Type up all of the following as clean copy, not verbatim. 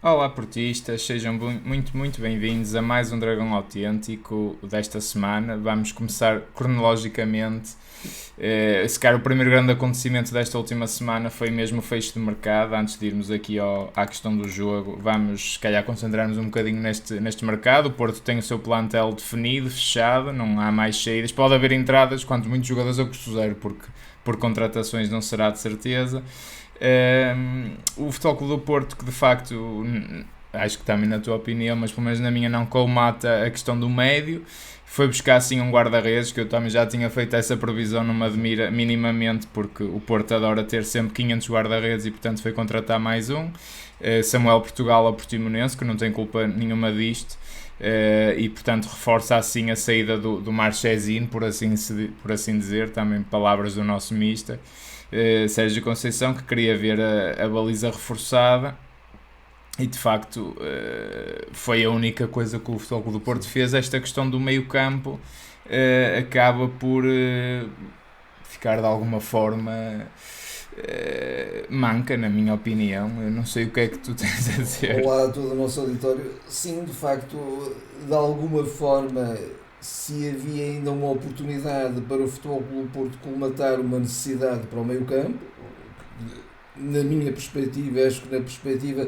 Olá, portistas, sejam muito bem-vindos a mais um Dragão Autêntico desta semana. Vamos começar cronologicamente. Se calhar o primeiro grande acontecimento desta última semana foi mesmo o fecho de mercado. Antes de irmos aqui à questão do jogo, vamos se calhar concentrar-nos um bocadinho neste mercado. O Porto tem o seu plantel definido, fechado, não há mais saídas. Pode haver entradas, quanto muitos jogadores a custo zero, porque por contratações não será de certeza. O Futebol Clube do Porto, que de facto, acho que também na tua opinião, mas pelo menos na minha, não colmata a questão do médio, foi buscar sim um guarda-redes, que eu também já tinha feito essa previsão, não me admira minimamente, porque o Porto adora ter sempre 500 guarda-redes e portanto foi contratar mais um. Samuel Portugal ao Portimonense, que não tem culpa nenhuma disto. E portanto reforça assim a saída do Marchesino, por assim dizer, também palavras do nosso mister, Sérgio Conceição, que queria ver a baliza reforçada, e de facto foi a única coisa que o Futebol Clube do Porto fez. Esta questão do meio campo acaba por ficar de alguma forma manca, na minha opinião. Eu não sei o que é que tu tens a dizer. Olá a todo o nosso auditório. Sim, de facto, de alguma forma, se havia ainda uma oportunidade para o Futebol Clube do Porto colmatar uma necessidade para o meio campo, na minha perspectiva, acho que na perspectiva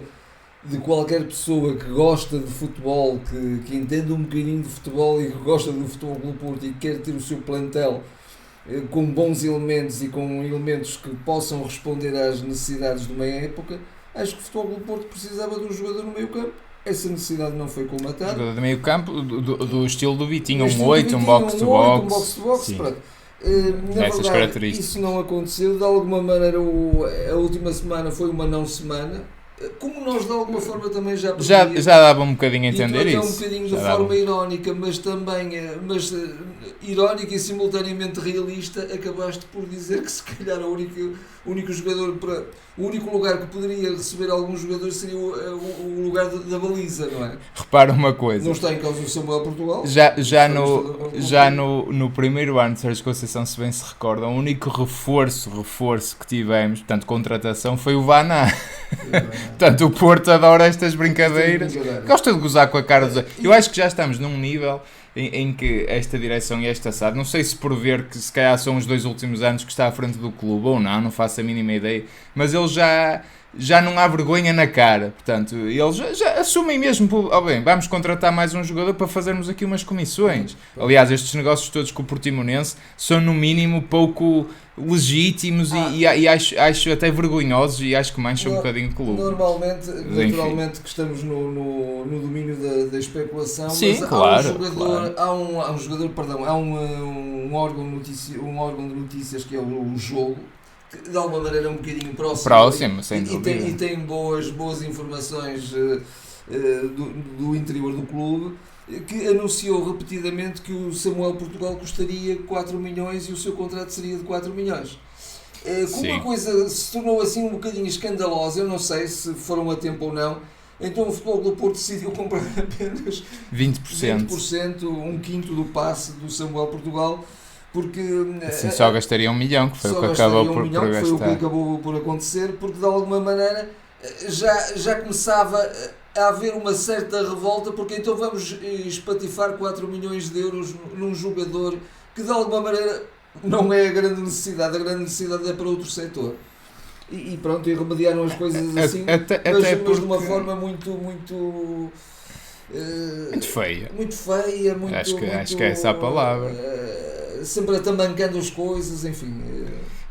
de qualquer pessoa que gosta de futebol, que entende um bocadinho de futebol e que gosta do Futebol Clube do Porto e que quer ter o seu plantel com bons elementos e com elementos que possam responder às necessidades de uma época, acho que o Futebol Clube do Porto precisava de um jogador no meio campo. Essa necessidade não foi colmatada. Jogador de meio campo do estilo do Vitinho, No um estilo 8, do um Vitinho, box-to-box. um box-to-box, Sim. pronto. Na Essas verdade, características. isso não aconteceu. De alguma maneira, a última semana foi uma não semana. Como nós de alguma forma também já Já dava um bocadinho a e tu entender até um isso. bocadinho de Já dava. forma irónica, mas também irónica e simultaneamente realista, acabaste por dizer que se calhar o único jogador o único lugar que poderia receber alguns jogadores seria o lugar da baliza, não é? Repara uma coisa. Não está em causa o Samuel Portugal. Já no primeiro ano de Sérgio Conceição, se bem se recorda, o único reforço que tivemos, portanto, contratação, foi o Vaná. Portanto, o Porto adora estas brincadeiras. Gosta de gozar com a cara dos... Eu acho que já estamos num nível em que esta direção e esta SAD, não sei se por ver que se calhar são os 2 últimos anos que está à frente do clube ou não faço a mínima ideia, mas eles já não há vergonha na cara. Portanto, eles já assumem mesmo, bem, vamos contratar mais um jogador para fazermos aqui umas comissões. Aliás, estes negócios todos com o Portimonense são no mínimo pouco legítimos e acho até vergonhosos, e acho que mancham um bocadinho o clube. Naturalmente que estamos no domínio da especulação. Sim, mas claro, há um jogador, perdão, há um órgão de notícias que é o Jogo, que de alguma maneira é um bocadinho próximo sem dúvida. E tem boas informações do interior do clube, que anunciou repetidamente que o Samuel Portugal custaria 4 milhões e o seu contrato seria de 4 milhões. Como a coisa se tornou assim um bocadinho escandalosa, eu não sei se foram a tempo ou não, então o Futebol do Porto decidiu comprar apenas 20%, um quinto do passe do Samuel Portugal, porque assim só gastaria 1 milhão, que foi o que acabou por gastar. Foi o que acabou por acontecer, porque de alguma maneira já começava a haver uma certa revolta, porque então vamos espatifar 4 milhões de euros num jogador que de alguma maneira não é a grande necessidade é para outro setor. E pronto, e remediaram as coisas assim, mas de uma forma muito feia. Acho que é essa a palavra. Sempre atamancando as coisas, enfim.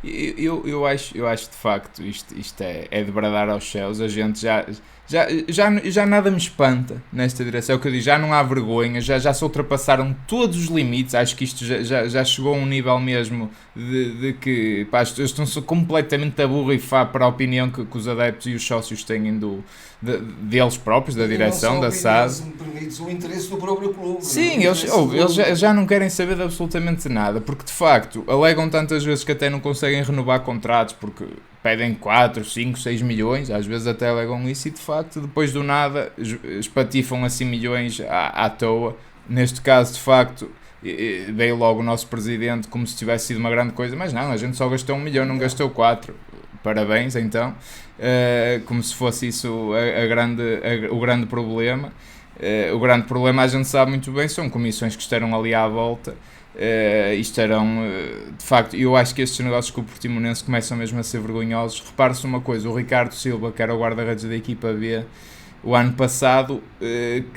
Eu acho de facto isto é de bradar aos céus. A gente já nada me espanta nesta direção. É o que eu digo, já não há vergonha, já se ultrapassaram todos os limites. Acho que isto já chegou a um nível mesmo de que estão-se completamente a borrifar para a opinião que os adeptos e os sócios têm deles próprios, da direção, da SAD. Se me permites, o interesse do próprio clube. Sim, eles já não querem saber de absolutamente nada, porque de facto alegam tantas vezes que até não conseguem renovar contratos porque pedem 4, 5, 6 milhões, às vezes até alegam isso, e de facto depois do nada espatifam assim milhões à toa. Neste caso, de facto, veio logo o nosso presidente como se tivesse sido uma grande coisa, mas não, a gente só gastou 1 milhão, não gastou 4. parabéns então, como se fosse isso o grande problema. O grande problema, a gente sabe muito bem, são comissões que estarão ali à volta e estarão, de facto, eu acho que estes negócios com o Portimonense começam mesmo a ser vergonhosos. Repare-se uma coisa, o Ricardo Silva, que era o guarda-redes da equipa B, o ano passado,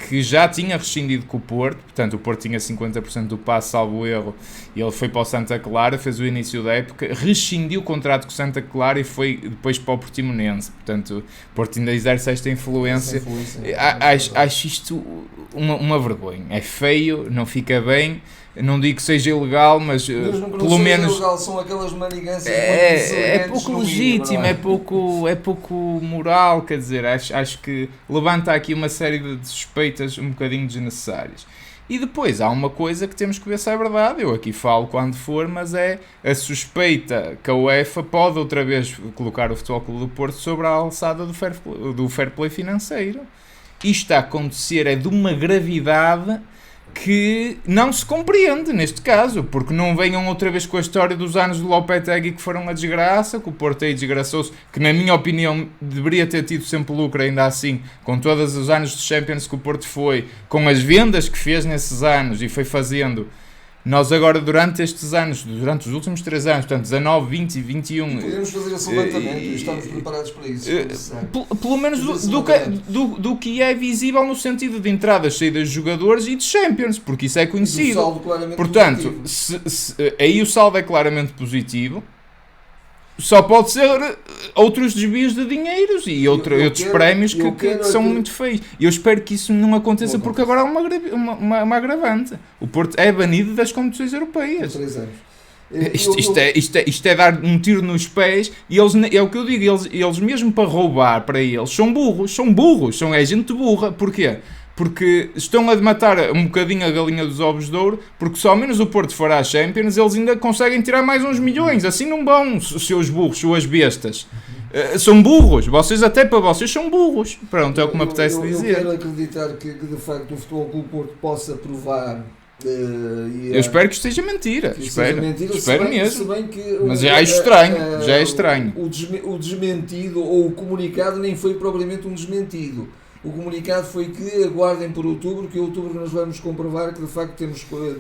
que já tinha rescindido com o Porto, portanto o Porto tinha 50% do passe, salvo erro, e ele foi para o Santa Clara, fez o início da época, rescindiu o contrato com o Santa Clara e foi depois para o Portimonense, portanto o Porto ainda exerce esta influência. Acho isto uma vergonha, é feio, não fica bem. Não digo que seja ilegal, mas pelo menos ilegal, são aquelas manigâncias é pouco legítimo, é pouco moral, quer dizer, acho que levanta aqui uma série de suspeitas um bocadinho desnecessárias. E depois há uma coisa que temos que ver se é verdade, eu aqui falo quando for, mas é a suspeita que a UEFA pode outra vez colocar o Futebol Clube do Porto sobre a alçada do fair play financeiro. Isto a acontecer é de uma gravidade que não se compreende neste caso, porque não venham outra vez com a história dos anos do Lopetegui que foram a desgraça, que o Porto aí desgraçou-se, que na minha opinião deveria ter tido sempre lucro ainda assim, com todos os anos de Champions que o Porto foi, com as vendas que fez nesses anos e foi fazendo. Nós agora, durante estes anos, durante os últimos 3 anos, portanto 19, 20 e 21... E podemos fazer esse levantamento e estamos preparados para isso. Pelo menos do que é visível no sentido de entradas, saídas de jogadores e de Champions, porque isso é conhecido. Saldo claramente portanto, aí o saldo é claramente positivo. Só pode ser outros desvios de dinheiros e outros prémios que são muito feios. E eu espero que isso não aconteça, porque agora há uma agravante. O Porto é banido das competições europeias. 3 anos. Isto é dar um tiro nos pés. E eles, é o que eu digo, eles mesmo para roubar para eles são burros, é gente burra. Porquê? Porque estão a matar um bocadinho a galinha dos ovos de ouro, porque só menos o Porto for à Champions, eles ainda conseguem tirar mais uns milhões. Assim não vão, os seus burros, suas bestas. São burros. Vocês, até para vocês, são burros. Pronto, é o que me apetece dizer. Eu quero acreditar que de facto o Futebol Clube Porto possa provar... eu espero que esteja mentira. Espero mesmo. Mas já é estranho. O desmentido ou o comunicado nem foi propriamente um desmentido. O comunicado foi que aguardem por outubro, que em outubro nós vamos comprovar que de facto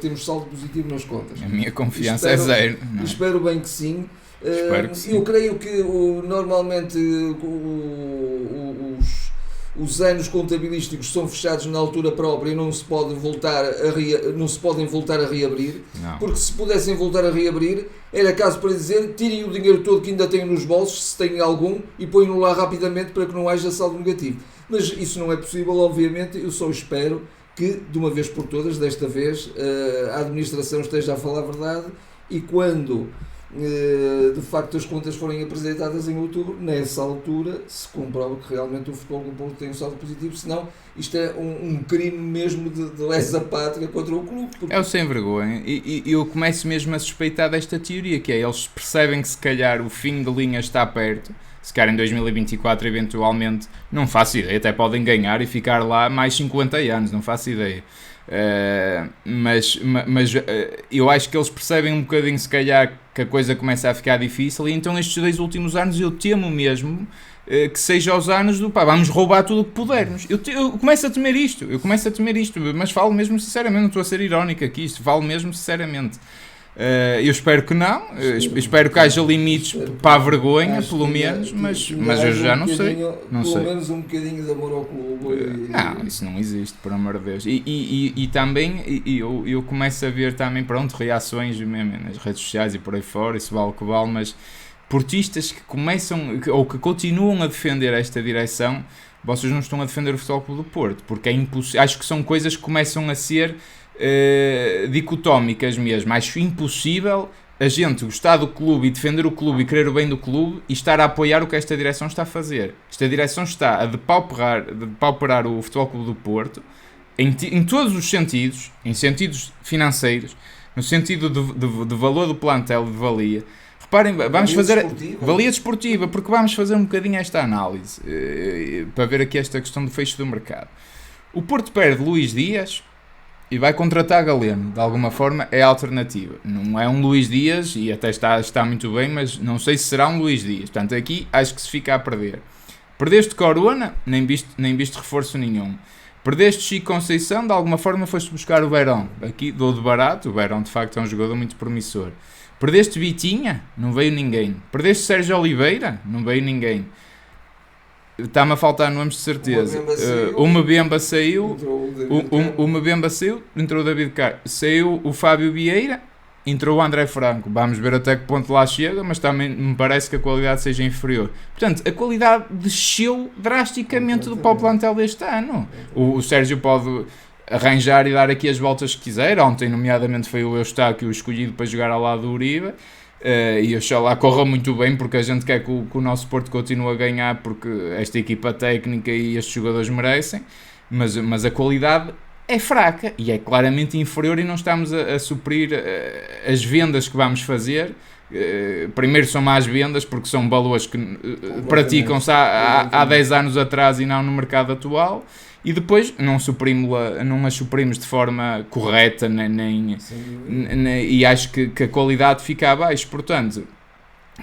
temos saldo positivo nas contas. A minha confiança é zero. Espero bem que sim. Eu creio que normalmente os anos contabilísticos são fechados na altura própria e não se podem voltar a reabrir. Não. Porque se pudessem voltar a reabrir, era caso para dizer, tirem o dinheiro todo que ainda têm nos bolsos, se têm algum, e ponham-no lá rapidamente para que não haja saldo negativo. Mas isso não é possível, obviamente. Eu só espero que, de uma vez por todas, desta vez, a administração esteja a falar a verdade e quando de facto as contas forem apresentadas em outubro, nessa altura se comprova que realmente o Futebol Clube do Porto tem um saldo positivo, senão isto é um crime mesmo de lesa pátria contra o clube. É o sem vergonha, e eu começo mesmo a suspeitar desta teoria, que é, eles percebem que se calhar o fim de linha está perto, se calhar em 2024 eventualmente, não faço ideia, até podem ganhar e ficar lá mais 50 anos, não faço ideia. Mas eu acho que eles percebem um bocadinho, se calhar, que a coisa começa a ficar difícil, e então estes 2 últimos anos eu temo mesmo que seja os anos do vamos roubar tudo o que pudermos. Eu começo a temer isto, mas falo mesmo sinceramente, não estou a ser irónico aqui, falo mesmo sinceramente. Eu espero que não, espero que haja limites para a vergonha, pelo menos, mas eu já não sei. Pelo menos um bocadinho de amor ao clube. Não, isso não existe, por amor de Deus. E também eu começo a ver também, pronto, reações mesmo nas redes sociais e por aí fora, isso vale o que vale, mas portistas que começam ou que continuam a defender esta direção, vocês não estão a defender o Futebol Clube do Porto, porque é impossível. Acho que são coisas que começam a ser dicotómicas mesmo. Acho impossível a gente gostar do clube e defender o clube e querer o bem do clube e estar a apoiar o que esta direção está a fazer. Esta direção está a depauperar o Futebol Clube do Porto em todos os sentidos, em sentidos financeiros, no sentido de valor do plantel, de valia. Reparem, vamos fazer valia desportiva, porque vamos fazer um bocadinho esta análise para ver aqui esta questão do fecho do mercado. O Porto perde Luís Dias, e vai contratar Galeno, de alguma forma é a alternativa. Não é um Luís Dias, e até está muito bem, mas não sei se será um Luís Dias. Portanto, aqui acho que se fica a perder. Perdeste Corona, nem viste reforço nenhum. Perdeste Chico Conceição, de alguma forma foste buscar o Verón. Aqui dou de barato, o Verón de facto é um jogador muito promissor. Perdeste Vitinha, não veio ninguém. Perdeste Sérgio Oliveira, não veio ninguém. Está-me a faltar nomes de certeza. O Mbemba saiu, entrou o David Carlos, saiu o Fábio Vieira, entrou o André Franco. Vamos ver até que ponto lá chega, mas também me parece que a qualidade seja inferior. Portanto, a qualidade desceu drasticamente para o plantel deste ano. O Sérgio pode arranjar e dar aqui as voltas que quiser. Ontem, nomeadamente, foi o Eustáquio escolhido para jogar ao lado do Uribe. E oxalá corra muito bem, porque a gente quer que o nosso Porto continue a ganhar, porque esta equipa técnica e estes jogadores merecem, mas a qualidade é fraca e é claramente inferior, e não estamos a suprir as vendas que vamos fazer. Primeiro são más vendas, porque são valores que praticam-se há 10 anos atrás e não no mercado atual, e depois não as suprimos de forma correta, e acho que a qualidade fica abaixo. Portanto,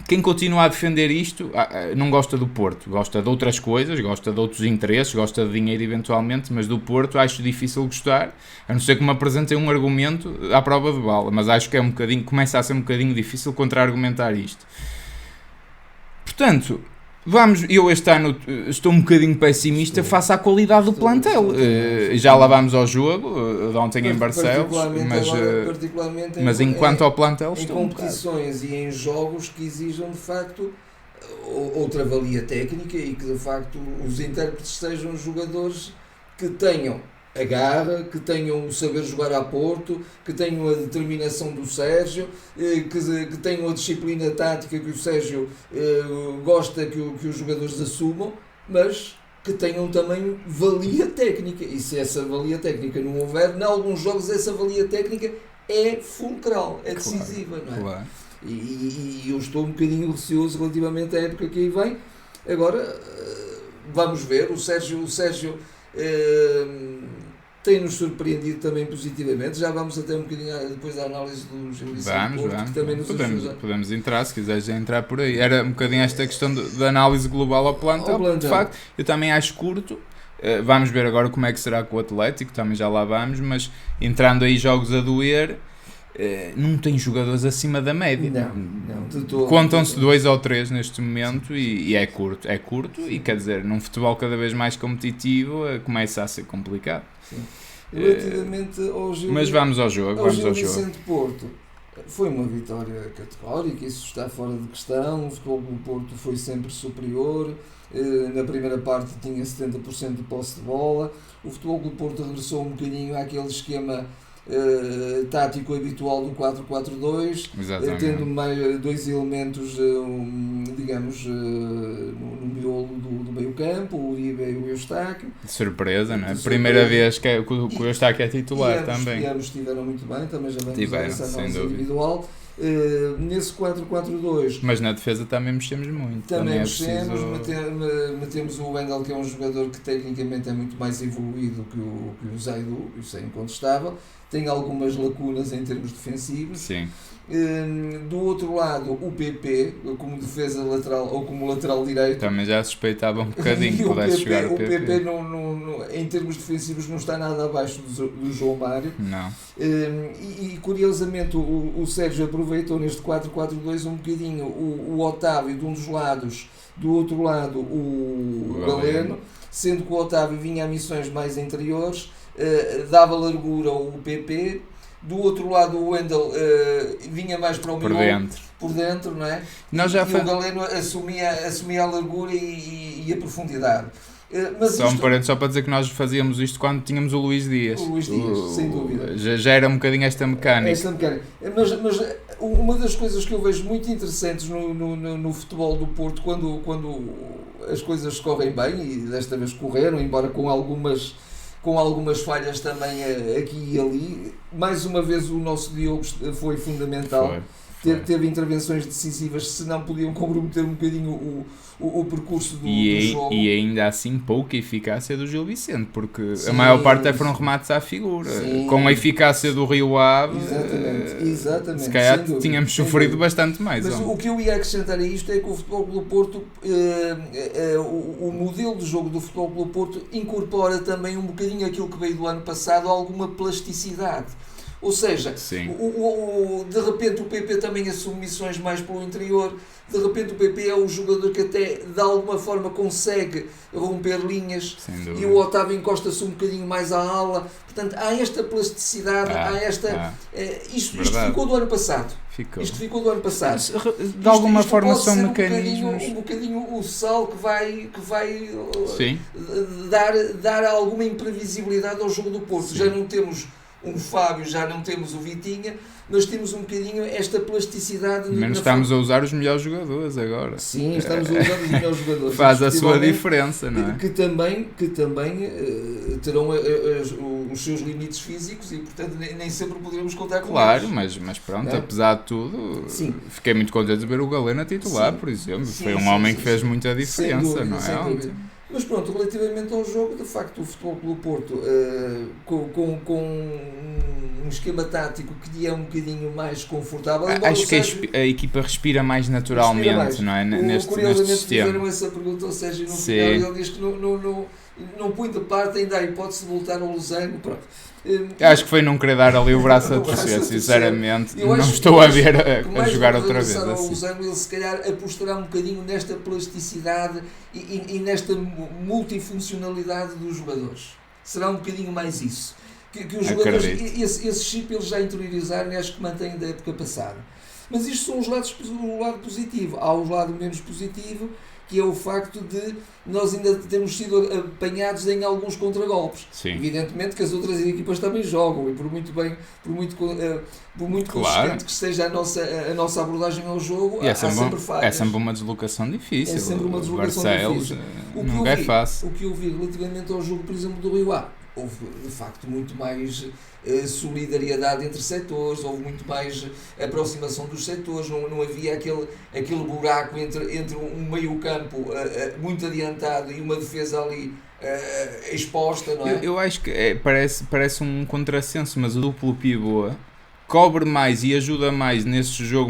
quem continua a defender isto não gosta do Porto, gosta de outras coisas, gosta de outros interesses, gosta de dinheiro eventualmente, mas do Porto acho difícil gostar, a não ser que me apresentem um argumento à prova de bala, mas acho que começa a ser um bocadinho difícil contra-argumentar isto. Portanto, eu este ano estou um bocadinho pessimista face à qualidade do plantel. Já lá vamos ao jogo de ontem em Barcelos, mas enquanto ao plantel estou em competições e em jogos que exijam de facto outra valia técnica, e que de facto os intérpretes sejam jogadores que tenham a garra, que tenham o saber jogar a Porto, que tenham a determinação do Sérgio, que tenham a disciplina tática que o Sérgio gosta que os jogadores assumam, mas que tenham também valia técnica. E se essa valia técnica não houver, em alguns jogos essa valia técnica é fulcral, é decisiva, não é? Claro. E eu estou um bocadinho receoso relativamente à época que aí vem. Agora, vamos ver, o Sérgio tem-nos surpreendido também positivamente. Já vamos até um bocadinho depois da análise do Gil Vicente Porto, que também nos podemos entrar, se quiseres entrar por aí. Era um bocadinho esta questão da análise global ao plantel. De facto, eu também acho curto. Vamos ver agora como é que será com o Atlético, também já lá vamos, mas entrando aí jogos a doer, não tem jogadores acima da média. Não, contam-se 2 ou 3 neste momento, e é curto, e quer dizer, num futebol cada vez mais competitivo começa a ser complicado. Sim. Relativamente ao Gil, mas vamos ao jogo. Gil Vicente Porto, foi uma vitória categórica, isso está fora de questão. O futebol do Porto foi sempre superior. Na primeira parte tinha 70% de posse de bola. O futebol do Porto regressou um bocadinho àquele esquema tático habitual do 4-4-2, tendo mais 2 elementos, digamos, no miolo do meio campo, o Uribe e o Eustáquio. De surpresa, não é? Primeira vez que o Eustáquio é titular também. E ambos estiveram muito bem, também já vamos ver essa análise individual. Nesse 4-4-2, mas na defesa também mexemos muito. Também mexemos, metemos o Wendel, que é um jogador que tecnicamente é muito mais evoluído que o Zaidu, isso é incontestável. Tem algumas lacunas em termos defensivos. Sim. Do outro lado, o PP, como defesa lateral ou como lateral direito, também já suspeitava um bocadinho que pudesse jogar o PP. O PP em termos defensivos não está nada abaixo do João Mário. Não. E curiosamente o Sérgio aproveitou neste 4-4-2 um bocadinho o Otávio de um dos lados, do outro lado o Galeno, sendo que o Otávio vinha a missões mais interiores, dava largura ao PP. Do outro lado o Wendel vinha mais para o miolo, por dentro, não é? O Galeno assumia a largura e a profundidade. Mas só para dizer que nós fazíamos isto quando tínhamos o Luís Dias. O Luís Dias, sem dúvida. Já era um bocadinho esta mecânica. Mas uma das coisas que eu vejo muito interessantes no futebol do Porto, quando as coisas correm bem, e desta vez correram, embora com algumas falhas também aqui e ali, mais uma vez o nosso Diogo foi fundamental. teve intervenções decisivas, se não podiam comprometer um bocadinho o percurso do jogo. E ainda assim pouca eficácia do Gil Vicente, porque Sim, a maior parte foram remates à figura. Sim. Com a eficácia do Rio Ave, Exatamente. se calhar tínhamos sofrido bastante mais. Mas o que eu ia acrescentar a isto é que o Futebol Clube do Porto, o modelo de jogo do Futebol Clube do Porto incorpora também um bocadinho aquilo que veio do ano passado, alguma plasticidade. Ou seja, de repente o PP também assume missões mais pelo interior, de repente o PP é o jogador que até de alguma forma consegue romper linhas e o Otávio encosta-se um bocadinho mais à ala. Portanto, há esta plasticidade, isto ficou do ano passado. Isto ficou do ano passado. De alguma forma são mecanismos. Um bocadinho o sal que vai dar alguma imprevisibilidade ao jogo do Porto. Sim. Já não temos um Fábio, já não temos o Vitinha, nós temos um bocadinho esta plasticidade. Menos estamos a usar os melhores jogadores agora. Sim, estamos a usar os melhores jogadores. Faz a sua diferença, não é? Que também terão os seus limites físicos e, portanto, nem sempre poderemos contar com claro, eles. mas pronto, apesar de tudo, fiquei muito contente de ver o Galeno titular, por exemplo. Foi um homem que fez muita diferença, não é? Mas pronto, relativamente ao jogo, de facto, o Futebol Clube do Porto, com um esquema tático que lhe é um bocadinho mais confortável. Acho que a equipa respira mais naturalmente, não é? Neste sistema. Fizeram essa pergunta ao Sérgio no final, e ele diz que não põe de parte ainda a hipótese de voltar ao Losango. Pronto. Acho que foi não querer dar ali o braço a torcer, sinceramente. Não estou a ver a jogar outra vez assim. Losango, ele se calhar apostará um bocadinho nesta plasticidade e nesta multifuncionalidade dos jogadores. Será um bocadinho mais isso. Que os jogadores, esse chip eles já interiorizaram e acho que mantêm da época passada. Mas isto são o lado positivo. Há o lado menos positivo, que é o facto de nós ainda termos sido apanhados em alguns contragolpes. Sim. Evidentemente que as outras equipas também jogam, e por muito consistente que seja a nossa abordagem ao jogo, há sempre falhas. É sempre uma deslocação difícil. É sempre uma deslocação difícil. Não é fácil. O que eu vi relativamente ao jogo, por exemplo, do Rio Ave, houve de facto muito mais solidariedade entre setores, houve muito mais aproximação dos setores, não havia aquele buraco entre um meio campo muito adiantado e uma defesa ali exposta, não é? Eu acho que parece um contrassenso, mas o duplo pivô cobre mais e ajuda mais nesse jogo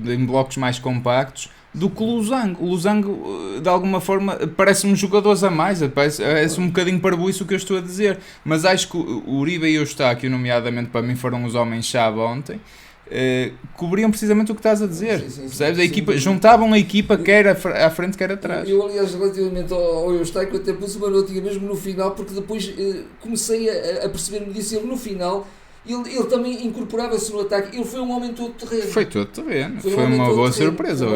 em blocos mais compactos do que o Losango. O Losango, de alguma forma, parece-me jogadores a mais, parece um bocadinho parboiço o que eu estou a dizer, mas acho que o Uribe e o Eustáquio, nomeadamente, para mim foram os homens-chave ontem, cobriam precisamente o que estás a dizer. Percebes? A equipa, juntavam a equipa quer à frente, quer atrás. Eu, aliás, relativamente ao Eustáquio, até pus uma notinha mesmo no final, porque depois comecei a perceber-me disso. Ele no final, ele também incorporava-se no ataque. Ele foi um homem todo terreno. Foi todo terreno. Foi uma boa surpresa.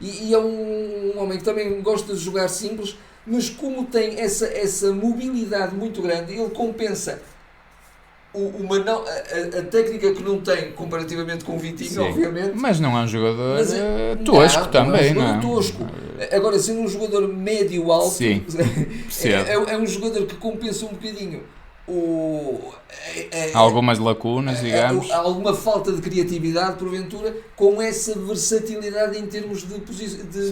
E é um homem que também gosta de jogar simples, mas como tem essa mobilidade muito grande, ele compensa a técnica que não tem comparativamente com o Vitinho, obviamente. Mas não é um jogador tosco também, não é? Tosco. Agora, sendo um jogador médio-alto, é um jogador que compensa um bocadinho algumas lacunas, digamos. Alguma falta de criatividade, porventura, com essa versatilidade em termos de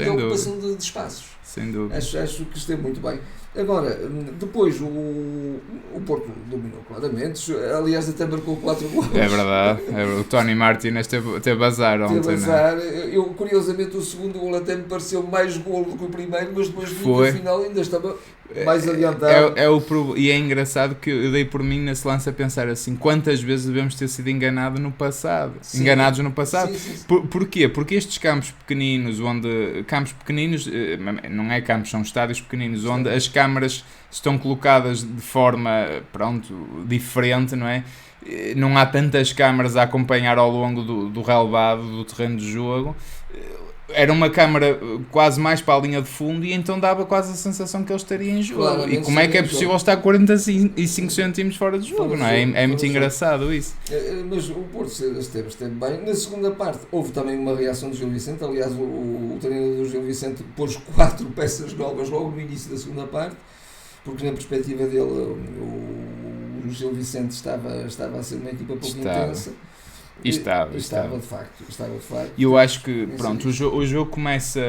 ocupação de espaços. Sem dúvida. Acho que esteve muito bem. Agora, depois o Porto dominou claramente, aliás até marcou 4 gols. É verdade, o Tony Martínez teve azar ontem. Teve azar. Eu, curiosamente, o segundo gol até me pareceu mais gol do que o primeiro, mas depois no final ainda estava mais adiantado. E é engraçado que eu dei por mim nesse lance a pensar assim, quantas vezes devemos ter sido enganados no passado? Sim. Porquê? Porque estes campos pequeninos, não é campos, são estádios pequeninos, onde as câmaras estão colocadas de forma, diferente, não é? Não há tantas câmaras a acompanhar ao longo do relevado, do terreno de jogo. Era uma câmara quase mais para a linha de fundo e então dava quase a sensação que ele estaria em jogo. Claro, e como é que é possível estar 45 cm fora de jogo, não é? É muito engraçado isso. Mas o Porto esteve bem. Na segunda parte houve também uma reação do Gil Vicente. Aliás, o treinador do Gil Vicente pôs 4 peças novas logo no início da segunda parte, porque na perspectiva dele o Gil Vicente estava a ser uma equipa pouco intensa. E estava. De facto. E eu acho que, pronto, o jogo começa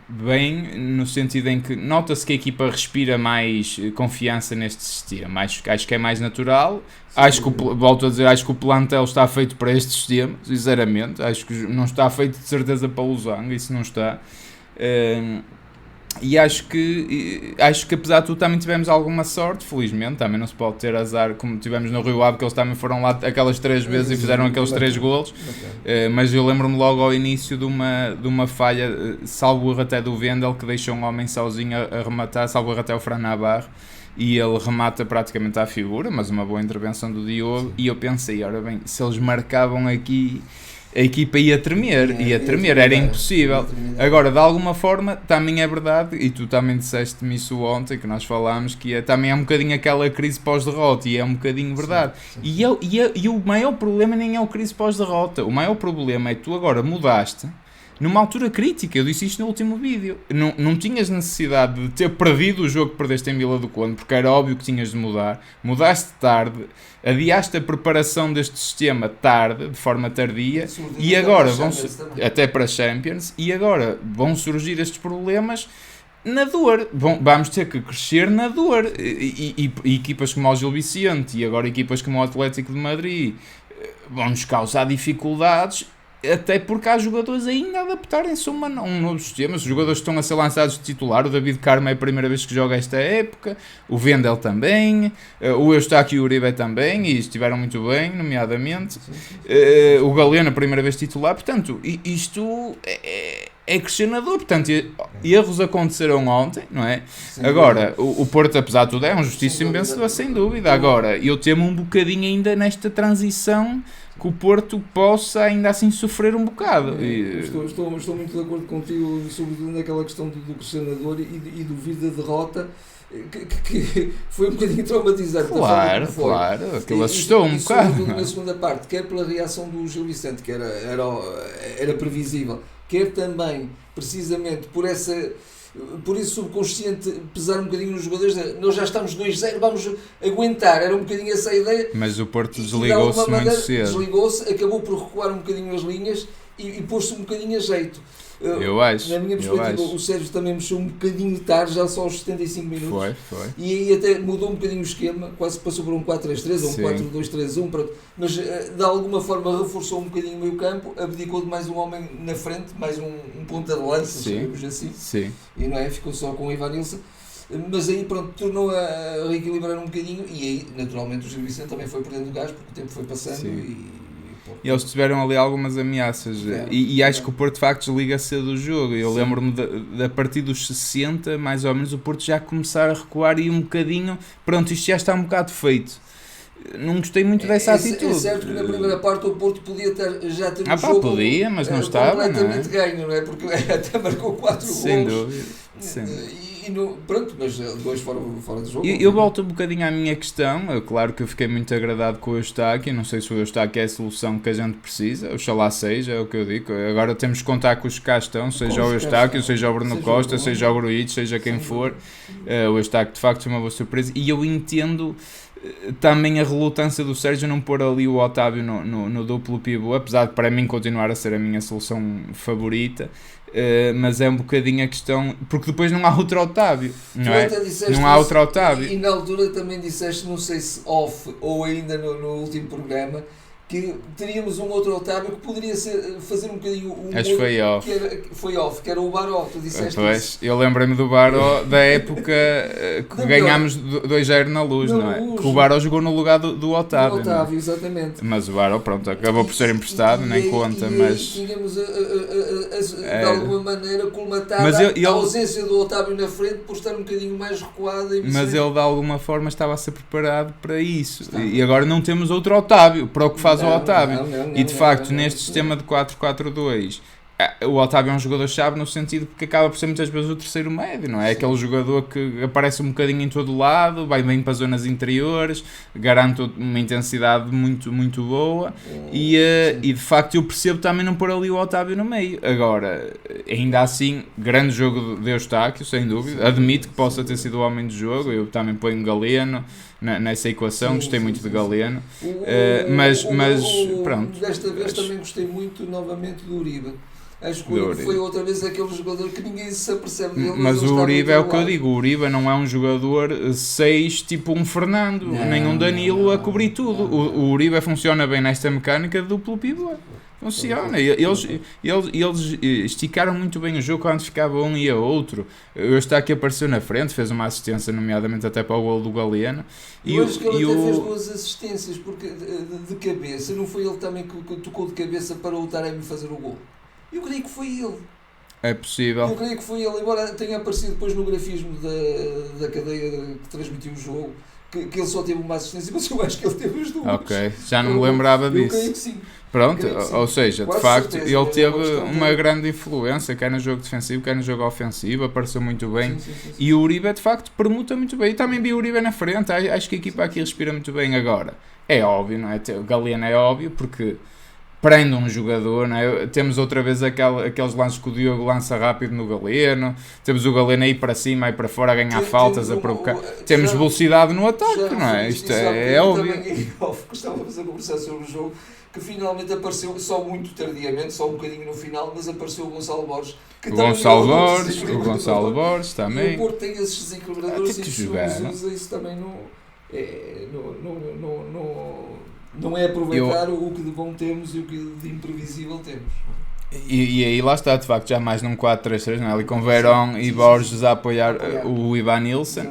bem, no sentido em que nota-se que a equipa respira mais confiança neste sistema. Acho que é mais natural. Volto a dizer, acho que o plantel está feito para este sistema, sinceramente. Acho que não está feito de certeza para o Losango, isso não está. E acho que apesar de tudo também tivemos alguma sorte, felizmente, também não se pode ter azar como tivemos no Rio Ave, que eles também foram lá aquelas 3 vezes e fizeram aqueles 3 golos, mas eu lembro-me logo ao início de uma falha, salvo erro até do Vendel, que deixou um homem sozinho a rematar, salvo erro até o Fran Navarro, e ele remata praticamente à figura, mas uma boa intervenção do Diogo, e eu pensei, ora bem, se eles marcavam aqui, a equipa ia tremer, era impossível. Agora, de alguma forma, também é verdade, e tu também disseste-me isso ontem, que nós falámos, que também é um bocadinho aquela crise pós-derrota, e é um bocadinho verdade. Sim. E o maior problema nem é o crise pós-derrota, o maior problema é que tu agora mudaste numa altura crítica. Eu disse isto no último vídeo. Não tinhas necessidade de ter perdido o jogo que perdeste em Vila do Conde, porque era óbvio que tinhas de mudar. Mudaste tarde, adiaste a preparação deste sistema tarde, de forma tardia, e agora até para Champions, e agora vão surgir estes problemas na dor. Vamos ter que crescer na dor. E equipas como o Gil Vicente e agora equipas como o Atlético de Madrid vão-nos causar dificuldades. Até porque há jogadores ainda a adaptarem-se a um novo sistema. Os jogadores estão a ser lançados de titular. O David Carmo é a primeira vez que joga esta época. O Vendel também. O Eustáquio e o Uribe também. E estiveram muito bem, nomeadamente. O Galeno a primeira vez titular. Portanto, isto é crescer na dor. Portanto, erros aconteceram ontem, não é? Agora, o Porto, apesar de tudo, é um justíssimo vencedor, sem dúvida. Agora, eu temo um bocadinho ainda nesta transição que o Porto possa ainda assim sofrer um bocado. Estou muito de acordo contigo, sobretudo naquela questão do crescer na dor e do vir da derrota, que foi um bocadinho traumatizante. Claro, aquilo assustou um bocado. Na segunda parte, quer pela reação do Gil Vicente, que era previsível, quer também, precisamente, por esse subconsciente pesar um bocadinho nos jogadores, nós já estamos 2-0, vamos aguentar, era um bocadinho essa a ideia. Mas o Porto desligou-se muito cedo. Desligou-se, acabou por recuar um bocadinho as linhas e pôs-se um bocadinho a jeito. Eu acho. Na minha perspectiva, o Sérgio também mexeu um bocadinho tarde, já só aos 75 minutos. Foi. E aí até mudou um bocadinho o esquema, quase passou por um 4-3-3 ou um 4-2-3-1, mas de alguma forma reforçou um bocadinho o meio campo, abdicou de mais um homem na frente, mais um ponta de lança, digamos assim. Sim. E não é? Ficou só com o Ivanilson. Mas aí pronto, tornou a reequilibrar um bocadinho e aí naturalmente o Gil Vicente também foi perdendo o gás porque o tempo foi passando e eles tiveram ali algumas ameaças e acho que o Porto de facto desliga cedo o jogo. Eu lembro-me a partir dos 60 mais ou menos o Porto já começar a recuar e um bocadinho, pronto, isto já está um bocado feito. Não gostei muito dessa atitude. É certo que na primeira parte o Porto podia já ter um jogo podia, mas não estava, completamente ganho, não é? Porque até marcou 4 gols. Sem dúvida. Pronto, mas 2 fora do jogo. Eu volto um bocadinho à minha questão. Claro que eu fiquei muito agradado com o Eustáquio. Não sei se o Eustáquio é a solução que a gente precisa. Oxalá seja, é o que eu digo. Agora temos que contar com os que cá estão, seja o Eustáquio, seja o Bruno Costa, seja o Gruitch, seja quem for. O Eustáquio de facto foi uma boa surpresa. E eu entendo também a relutância do Sérgio não pôr ali o Otávio no duplo pivô, apesar de para mim continuar a ser a minha solução favorita. Mas é um bocadinho a questão, porque depois não há outro Otávio, não há outro Otávio. E na altura também disseste, não sei se off ou ainda no último programa, que teríamos um outro Otávio que poderia fazer um bocadinho acho que foi off, que era o Baró, tu disseste isso. Eu lembrei-me do Baró da época que ganhámos 2-0 na Luz, não é? Que o Baró jogou no lugar do Otávio. Do Otávio, exatamente. Mas o Baró, pronto, acabou por ser emprestado, nem conta, mas... tínhamos de alguma maneira colmatada a ausência do Otávio na frente por estar um bocadinho mais recuado. Mas ele de alguma forma estava a ser preparado para isso. E agora não temos outro Otávio, para o que faz o Otávio. Não, e de facto, neste sistema de 4-4-2, O Otávio é um jogador-chave no sentido porque acaba por ser muitas vezes o terceiro médio, não é? É aquele jogador que aparece um bocadinho em todo lado, vai bem para as zonas interiores, garante uma intensidade muito, muito boa e de facto eu percebo também não pôr ali o Otávio no meio. Agora, ainda assim, grande jogo de Eustáquio, sem dúvida. Admito que possa ter sido o homem do jogo, eu também ponho Galeno nessa equação, gostei muito de Galeno. Mas pronto. Desta vez também gostei muito novamente do Uribe. Acho que o Uribe foi outra vez aquele jogador que ninguém se apercebe dele. Mas o Uribe é o que eu digo, o Uribe não é um jogador 6 tipo um Fernando, nem um Danilo a cobrir tudo. O Uribe funciona bem nesta mecânica de duplo pivô. Funciona. Eles esticaram muito bem o jogo quando ficava um e a outro. Eu está aqui apareceu na frente, fez uma assistência, nomeadamente até para o golo do Galeno. Eu acho que ele até fez 2 assistências, porque de cabeça, não foi ele também que tocou de cabeça para o Taremi fazer o golo? Eu creio que foi ele. É possível. Eu creio que foi ele, embora tenha aparecido depois no grafismo da cadeia que transmitiu o jogo, que ele só teve uma assistência, mas eu acho que ele teve as 2. Ok, já não me lembrava disso. Eu creio que sim. Pronto, ou seja, de facto, ele teve uma de... grande influência, quer no jogo defensivo, quer no jogo ofensivo, apareceu muito bem. Sim. E o Uribe, de facto, permuta muito bem. E também vi o Uribe na frente, acho que a equipa aqui respira muito bem agora. É óbvio, não é? O Galeno é óbvio, porque prende um jogador, não é? Temos outra vez aqueles lances que o Diogo lança rápido no Galeno, temos o Galeno aí para cima e para fora a ganhar faltas, a provocar. Temos velocidade no ataque, não é? Isto é óbvio. Estava a fazer conversar sobre o jogo, que finalmente apareceu, só muito tardiamente, só um bocadinho no final, mas apareceu o Gonçalo Borges. O Gonçalo Borges também. E o Porto tem esses desequilibradores e usa isso também não é aproveitar o que de bom temos e o que de imprevisível temos. E aí lá está, de facto, já mais num 4-3-3, não é? Ali com Verón e Borges a apoiar o Ivan Nilsson.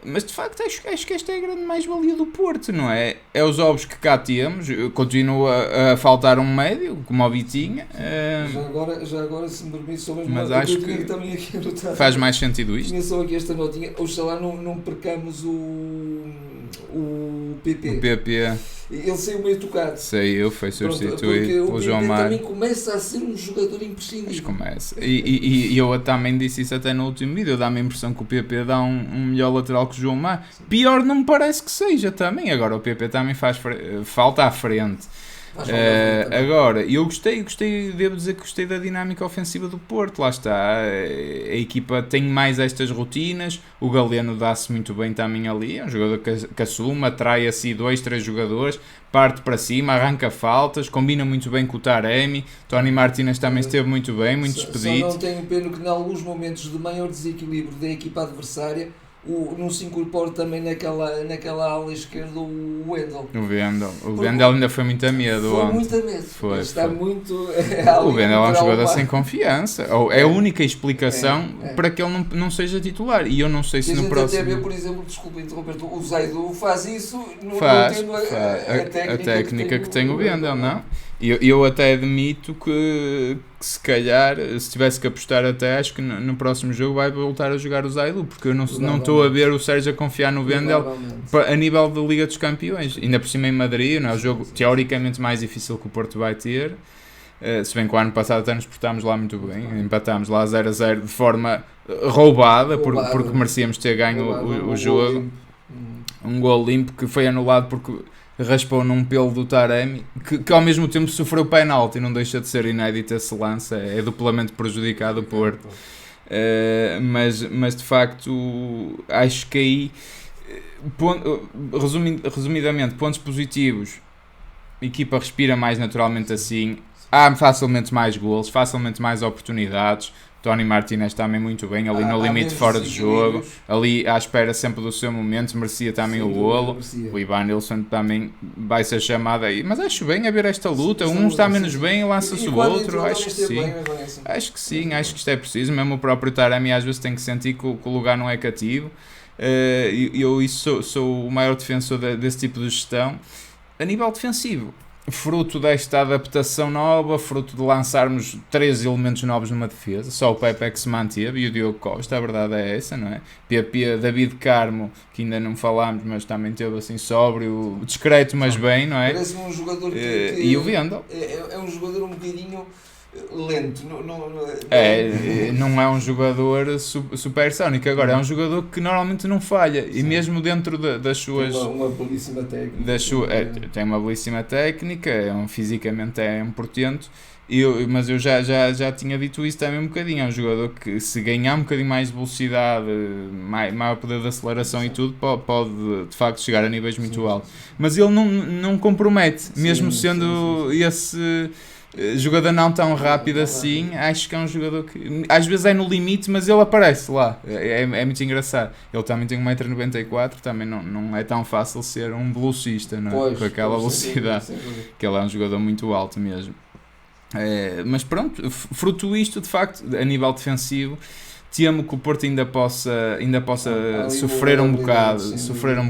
Mas de facto acho que esta é a grande mais-valia do Porto, não é? É os ovos que cá temos, continua a faltar um médio, como o Vitinha. Já agora se me permite, só mas acho que também aqui anotado, faz mais sentido isto. Tinha só aqui esta notinha, oxalá não percamos o PP. O PP. Ele saiu meio tocado. Saiu, foi substituído pelo João Mário. Também começa a ser um jogador imprescindível. Mas começa. E eu também disse isso até no último vídeo. Dá-me a impressão que o PP dá um melhor lateral que o João Mário. Pior não me parece que seja também. Agora o PP também faz falta à frente. Agora, eu gostei, devo dizer que gostei da dinâmica ofensiva do Porto, lá está, a equipa tem mais estas rotinas, o Galeno dá-se muito bem também ali, é um jogador que assume, atrai assim 2-3 jogadores, parte para cima, arranca faltas, combina muito bem com o Taremi, Tony Martínez também esteve muito bem, muito despedido. Só não tenho pena que em alguns momentos de maior desequilíbrio da equipa adversária, não se incorpora também naquela ala esquerda o Wendel. O Wendel ainda foi muito a medo. Foi muito a medo. Está muito... o Wendel é um jogador sem confiança. É a única explicação para que ele não seja titular. E eu não sei se no próximo... até ver, por exemplo, desculpa interromper-te, o Zaidu faz isso, não tendo a técnica que tem o Wendel, não? Eu até admito que se calhar, se tivesse que apostar até, acho que no próximo jogo vai voltar a jogar o Zaidu, porque eu não estou a ver o Sérgio a confiar no Wendel a nível da Liga dos Campeões, ainda por cima em Madrid, não é o jogo teoricamente mais difícil que o Porto vai ter, se bem que o ano passado até nos portámos lá muito bem, empatámos lá 0-0 de forma roubada, porque merecíamos ter ganho o jogo, um gol limpo que foi anulado porque raspou num pelo do Taremi, que ao mesmo tempo sofreu penalti, não deixa de ser inédito esse lance, é duplamente prejudicado o Porto. Mas de facto acho que aí, resumidamente, pontos positivos, a equipa respira mais naturalmente assim, há facilmente mais golos, facilmente mais oportunidades. Tony Martínez também muito bem, ali no limite fora de jogo, ali à espera sempre do seu momento, merecia também o golo. O Ivan Nilsson também vai ser chamado aí, mas acho bem a ver esta luta, um está menos bem, lança-se o outro, acho que sim. Acho que sim, acho que isto é preciso, mesmo o próprio Taremi às vezes tem que sentir que o lugar não é cativo. Eu sou o maior defensor desse tipo de gestão. A nível defensivo, fruto desta adaptação nova, fruto de lançarmos 3 elementos novos numa defesa, só o Pepe é que se manteve e o Diogo Costa, a verdade é essa, não é? PP, David Carmo, que ainda não falámos, mas também teve assim sóbrio, discreto, mas bem, não é? Parece-me um jogador e o Wendel. É um jogador um bocadinho lento. Não é um jogador supersónico. Agora, é um jogador que normalmente não falha. Sim. E mesmo dentro das suas... Tem uma belíssima técnica. Tem uma belíssima técnica, fisicamente é um portento. Mas eu já tinha dito isso também um bocadinho. É um jogador que, se ganhar um bocadinho mais de velocidade, maior poder de aceleração, sim, e tudo, pode de facto chegar a níveis muito, sim, altos. Mas ele não compromete, sim, mesmo sendo, sim, esse jogador não tão rápido assim. Acho que é um jogador que às vezes é no limite, mas ele aparece lá. É muito engraçado. Ele também tem 1,94m, também não é tão fácil ser um velocista, não é? Pois, com aquela velocidade, que ele é um jogador muito alto mesmo. Mas pronto, fruto isto, de facto, a nível defensivo, temo que o Porto ainda possa sofrer um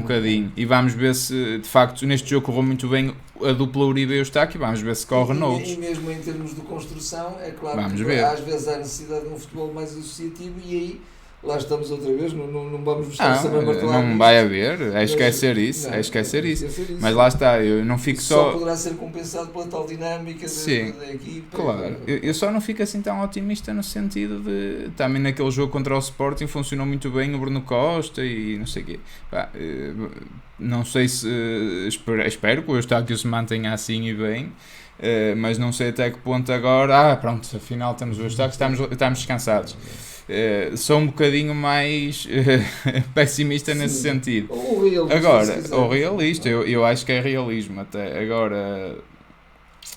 bocadinho, e vamos ver se, de facto, neste jogo correu muito bem a dupla Uribe e Eustáquio, vamos ver se corre noutros. E mesmo em termos de construção, é claro que às vezes há necessidade de um futebol mais associativo, e aí lá estamos outra vez, não vamos buscar saber martelar. Não vai haver, é esquecer isso. Mas lá está, eu não fico só poderá ser compensado pela tal dinâmica da equipa. Claro, eu só não fico assim tão otimista no sentido de, também naquele jogo contra o Sporting funcionou muito bem o Bruno Costa e não sei o quê. Não sei se, espero que o Eustáquio se mantenha assim e bem. Mas não sei até que ponto agora, pronto, afinal temos o Eustáquio, estamos descansados. Sou um bocadinho mais pessimista, sim, nesse sentido. Ou realista, eu acho que é realismo até. Agora,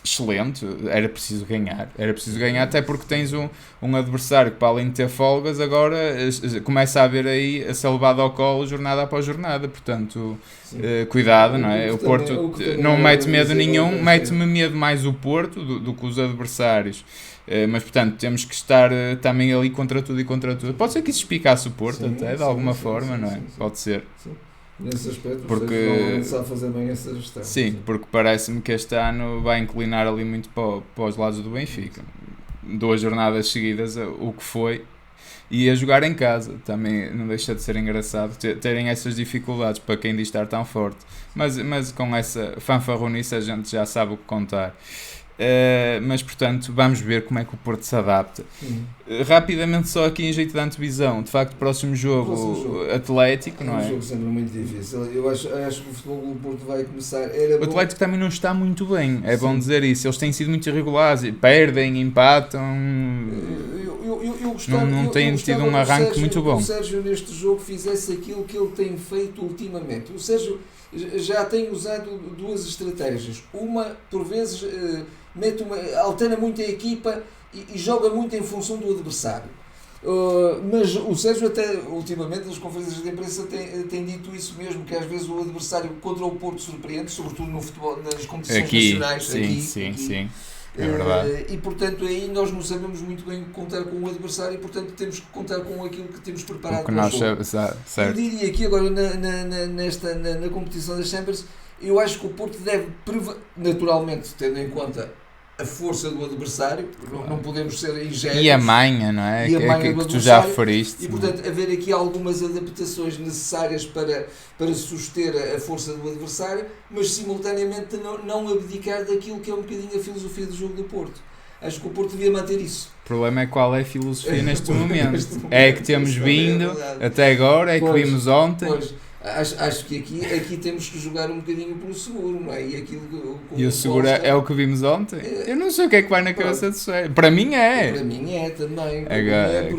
excelente, era preciso ganhar, até porque tens um adversário que, para além de ter folgas, agora começa a haver aí a ser levado ao colo jornada após jornada, portanto, cuidado, não é? O Porto não mete medo nenhum, mete-me medo mais o Porto do que os adversários. Mas, portanto, temos que estar também ali contra tudo e contra tudo. Pode ser que isso explicasse o Porto, sim, até, de alguma forma, não é? Sim. Pode ser. Sim. Nesse aspecto, porque sabe fazer bem essa gestão. Sim, porque parece-me que este ano vai inclinar ali muito para os lados do Benfica. 2 jornadas seguidas, o que foi, e a jogar em casa. Também não deixa de ser engraçado terem essas dificuldades para quem diz estar tão forte. Mas com essa fanfarronice a gente já sabe o que contar. Mas portanto vamos ver como é que o Porto se adapta. Rapidamente, só aqui em jeito de antevisão, de facto, próximo jogo Atlético, não é? Um jogo sempre muito difícil. Eu acho que o futebol do Porto vai começar. O Atlético também não está muito bem, é, sim, bom dizer isso. Eles têm sido muito irregulares, perdem, empatam. Não têm tido um arranque muito bom. O Sérgio neste jogo fizesse aquilo que ele tem feito ultimamente. O Sérgio já tem usado 2 estratégias. Uma, por vezes, alterna muito a equipa e joga muito em função do adversário. Mas o Sérgio, até ultimamente, nas conferências de imprensa, tem dito isso mesmo, que às vezes o adversário contra o Porto surpreende, sobretudo no futebol, nas competições nacionais. Sim. É verdade. E portanto aí nós não sabemos muito bem contar com o adversário, e portanto temos que contar com aquilo que temos preparado para o jogo. Eu diria que agora na competição das Champions, eu acho que o Porto deve, naturalmente, tendo em conta a força do adversário, não podemos ser ingênuos. E a manha, não é? Que tu já referiste. E portanto haver aqui algumas adaptações necessárias para suster a força do adversário, mas simultaneamente não abdicar daquilo que é um bocadinho a filosofia do jogo do Porto. Acho que o Porto devia manter isso. O problema é qual é a filosofia neste momento. É que temos vindo até agora, é que vimos ontem. Acho que aqui temos que jogar um bocadinho pelo seguro, não é? E o seguro é o que vimos ontem? Eu não sei o que é que vai na cabeça do Sérgio. Para mim é. Para mim é também.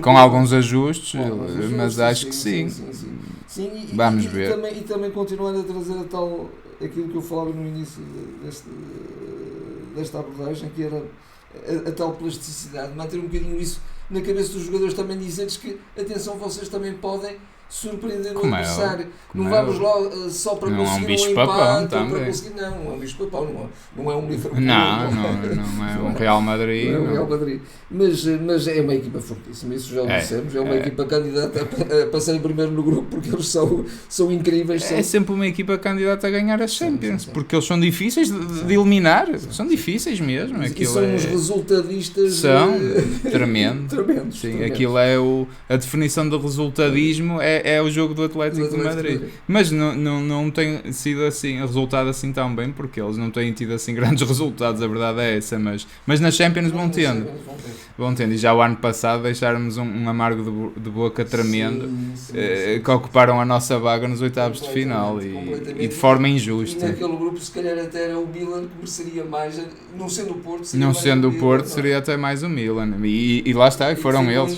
Com alguns ajustes, mas acho que sim. Sim, vamos ver. E também continuando a trazer aquilo que eu falava no início desta abordagem, que era a tal plasticidade, manter um bocadinho isso na cabeça dos jogadores, também dizer-lhes que, atenção, vocês também podem surpreender o adversário. Não vamos lá só para conseguir um empate, para conseguir, não é um bicho papão, não é um Liverpool, não é um Real Madrid, não é um Real Madrid, mas é uma equipa fortíssima, isso já o dissemos, é uma equipa candidata a passar em primeiro no grupo, porque eles são incríveis. É sempre uma equipa candidata a ganhar as Champions, porque eles são difíceis de eliminar, são difíceis mesmo. E são uns resultadistas, são tremendos. Sim, aquilo é a definição do resultadismo, é é o jogo do Atlético de Madrid. Mas não tem sido assim, resultado assim tão bem, porque eles não têm tido assim grandes resultados, a verdade é essa. Mas nas Champions vão tendo. E já o ano passado deixaram-nos um amargo de boca tremendo, que ocuparam a nossa vaga nos oitavos de final e de forma injusta. E naquele grupo, se calhar, até era o Milan que mereceria mais, não sendo o Porto, não sendo o Porto, seria até mais o Milan. E lá está, e foram eles.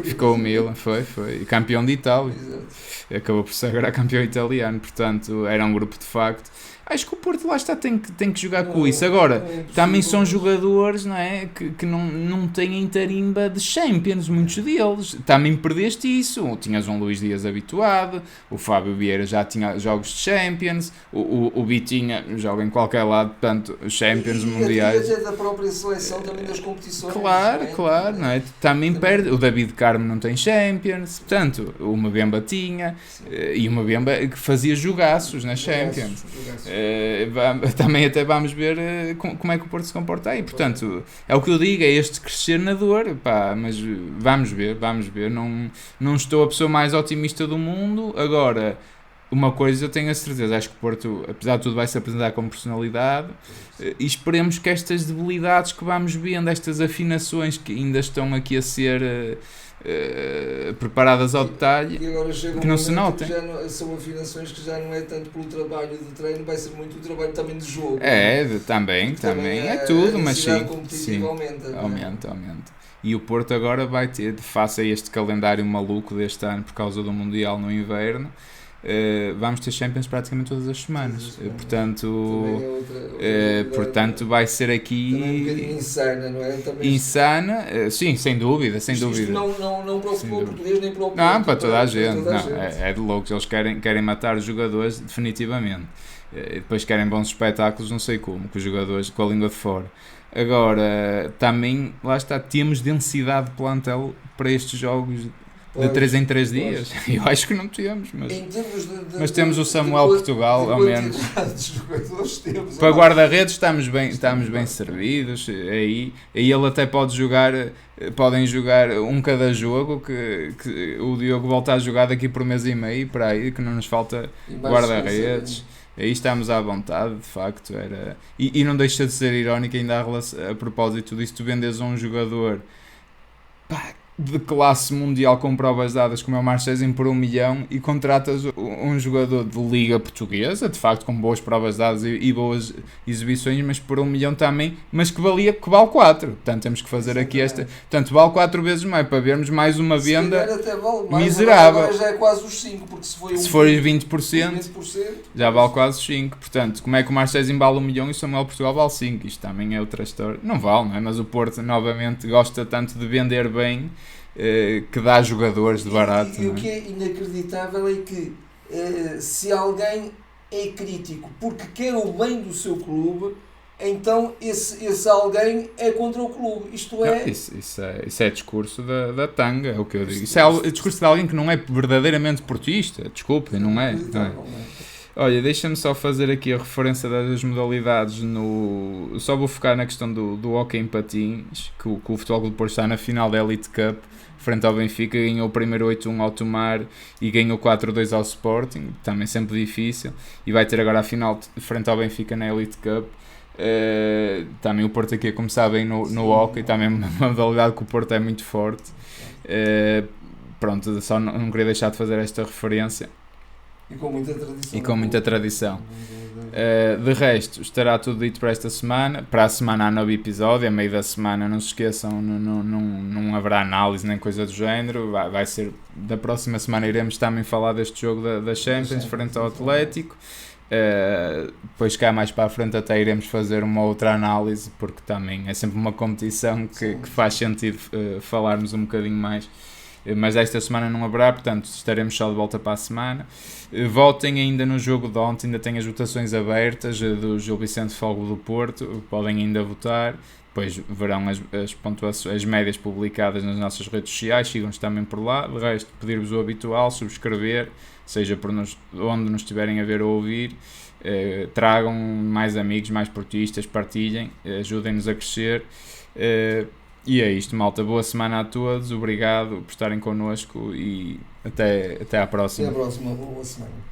Ficou o Milan, foi. E campeão de Itália. Exato. Acabou por ser agora campeão italiano, portanto era um grupo de facto. Acho que o Porto lá está, tem que jogar com isso. Agora, também são jogadores, não é, que não têm tarimba de Champions, muitos deles. Também perdeste isso. Tinhas um Luís Dias habituado, o Fábio Vieira já tinha jogos de Champions, o Vitinha joga em qualquer lado, portanto, Champions, Mundiais. E até da própria seleção, também das competições. Claro, não é? Também perde. O David Carmo não tem Champions, portanto, o Mbemba tinha, e o Mbemba que fazia jogaços nas Champions. Também até vamos ver como é que o Porto se comporta aí. Portanto, é o que eu digo, é este crescer na dor, pá, mas vamos ver. Não estou a pessoa mais otimista do mundo. Agora, uma coisa eu tenho a certeza, acho que o Porto, apesar de tudo, vai se apresentar como personalidade, e esperemos que estas debilidades que vamos vendo, estas afinações que ainda estão aqui a ser preparadas ao detalhe, e agora chega que não se notem. São afinações que já não é tanto pelo trabalho de treino, vai ser muito o trabalho também de jogo. Também é tudo, mas sim, aumenta. E o Porto agora vai ter, face a este calendário maluco deste ano por causa do Mundial no inverno, vamos ter Champions praticamente todas as semanas. Portanto vai ser aqui também um bocadinho insana, não é? Insana, sim, sem dúvida. Isto não para o futebol português nem para o Porto. Não, para toda a gente. É de loucos, eles querem matar os jogadores definitivamente. E depois querem bons espetáculos, não sei como, com os jogadores com a língua de fora. Agora, também, lá está, temos densidade de plantel para estes jogos de 3 em 3 dias. Eu acho que não temos, mas temos o Samuel Portugal, ao menos. Para guarda-redes estamos bem servidos. Aí ele até pode jogar, podem jogar um cada jogo, que o Diogo volta a jogar daqui por mês e meio, para aí, que não nos falta guarda-redes. Aí estamos à vontade, de facto. E não deixa de ser irónico ainda a propósito disso, tu vendes a um jogador de classe mundial com provas dadas como é o Marchesín por 1 milhão e contratas um jogador de liga portuguesa, de facto com boas provas dadas e boas exibições, mas por 1 milhão também, mas que vale 4. Portanto temos que fazer aqui portanto vale 4 vezes mais para vermos mais uma venda até vale mais, miserável. Agora já é quase os 5, porque se for 20%, já vale quase 5. Portanto, como é que o Marchesín vale 1 milhão e o Samuel Portugal vale 5? Isto também é outra história. Não vale, não é? Mas o Porto novamente gosta tanto de vender bem, que dá jogadores de barato. E o que é inacreditável é que se alguém é crítico porque quer o bem do seu clube, então esse alguém é contra o clube. Isto é... Isso é discurso da tanga, é o que eu digo. Isso é discurso de alguém que não é verdadeiramente portista. Desculpe, não é? Olha, deixa-me só fazer aqui a referência das modalidades. Só vou focar na questão do hóquei em patins, que o Futebol Clube do Porto está na final da Elite Cup, frente ao Benfica, ganhou o primeiro 8-1 ao Tomar e ganhou 4-2 ao Sporting, também sempre difícil, e vai ter agora a final frente ao Benfica na Elite Cup. Também o Porto aqui a começar bem no hóquei, também uma modalidade que o Porto é muito forte. Pronto, só não queria deixar de fazer esta referência. E com muita tradição. De resto, estará tudo dito para esta semana. Para a semana há novo episódio, a meio da semana, não se esqueçam, não haverá análise nem coisa do género. Vai ser, da próxima semana iremos também falar deste jogo da Champions frente ao Atlético. Depois cá mais para a frente até iremos fazer uma outra análise, porque também é sempre uma competição que faz sentido falarmos um bocadinho mais. Mas esta semana não haverá, portanto estaremos só de volta para a semana. Votem ainda no jogo de ontem, ainda tem as votações abertas do Gil Vicente Fogo do Porto, podem ainda votar. Depois verão as pontuações, as médias publicadas nas nossas redes sociais, sigam-nos também por lá. De resto, pedir-vos o habitual, subscrever, seja por onde nos estiverem a ver ou ouvir. Tragam mais amigos, mais portistas, partilhem, ajudem-nos a crescer. E é isto, malta. Boa semana a todos. Obrigado por estarem connosco e até à próxima. Até à próxima. Boa semana.